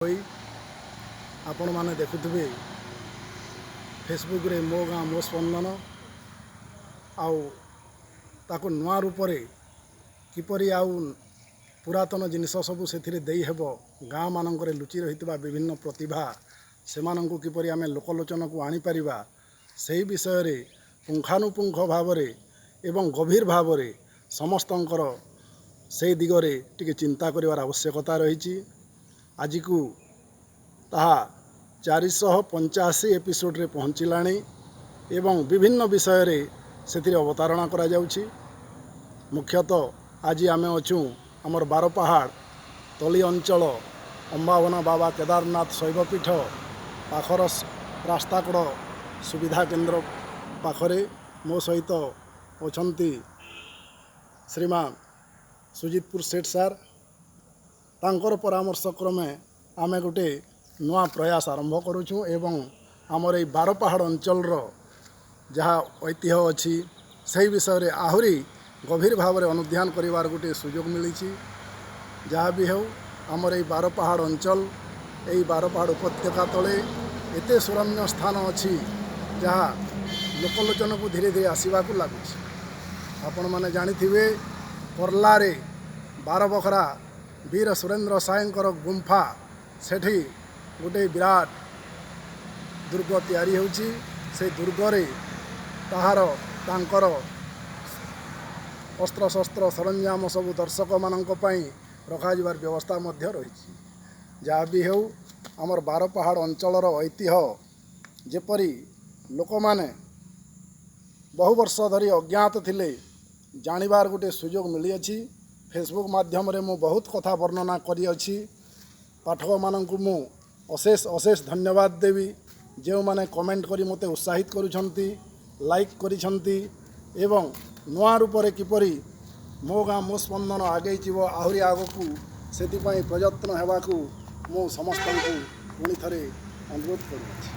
होई आपण माने देखुथिबे फेसबुक रे मो गाँ मो स्पंदन आउ ताको नुआ रूप रे किपरि आउ पुरातन जिनिस सबू से देई हेबो गाँ मानकरे लुचि रहितबा विभिन्न प्रतिभा सेमानंकु किपरि आमे लोकलोचन को आनी परिबा सेही विषय रे पुंखानुपुंख भावरे एवं गभीर भावरे समस्तंकर से दिगरे टिके चिंता करिवार आवश्यकता रही। आज को ताहा 485 एपिसोड रे पहुँचलाणी एवं विभिन्न विषय रे से अवतारणा करा जाउछि। मुख्यतः आज आमे अछू हमर बारपहाड़ तली अंचल अंबावना बाबा केदारनाथ शैवपीठ पाखर रास्ताकड़ सुविधा केन्द्र पाखरे मो सहित अछंती श्रीमान सुजितपुर सेठ सार तांकर परामर्श क्रमे आमे गोटे नुआ प्रयास आरंभ करुछुं एवं आमर ए बारपहाड़ अंचल जहाँ ऐतिह्य अच्छी से विषय रे आहुरी गभीर भाव में अनुध्यान करिवार गोटे सुजोग मिली। जहाँ भी हो आमर ए बारपहाड़ अंचल यही बारपहाड़ उपत्यका तले एते सुरम्य स्थान अच्छी जहाँ लोकलोचन को धीरे धीरे आसवा लगुच। आपण मैंने जानिथिबे पर्लारे बारबखरा वीर सुरेंद्र सायंकर गुंफा सेठी गोटे विराट दुर्ग तैयारी होउची। से दुर्गरे ताहार तांकर अस्त्र शस्त्र सरंजाम सबू दर्शक मानक पई रखा जिबार व्यवस्था मध्य रही। जहाँ भी हो आमर बारपहाड़ अंचलर ऐतिह्य जेपरी लोक माने बहु वर्ष धरी अज्ञात थिले जानिबार गोटे सुजोग मिली अछि। फेसबुक माध्यम रे मु बहुत कथा वर्णना करी अछि। पाठक मानक मु अशेष अशेष धन्यवाद देवी जो माने कमेंट करी मते उत्साहित करूछंती लाइक करिछंती एवं नुआ रूप रे किपरि मो गाँ मो स्पंदन आगे जीव आहुरी आगकू सेति पई प्रयत्न हेबाकू मु समस्त को पुणी थरे अनुरोध करूछि।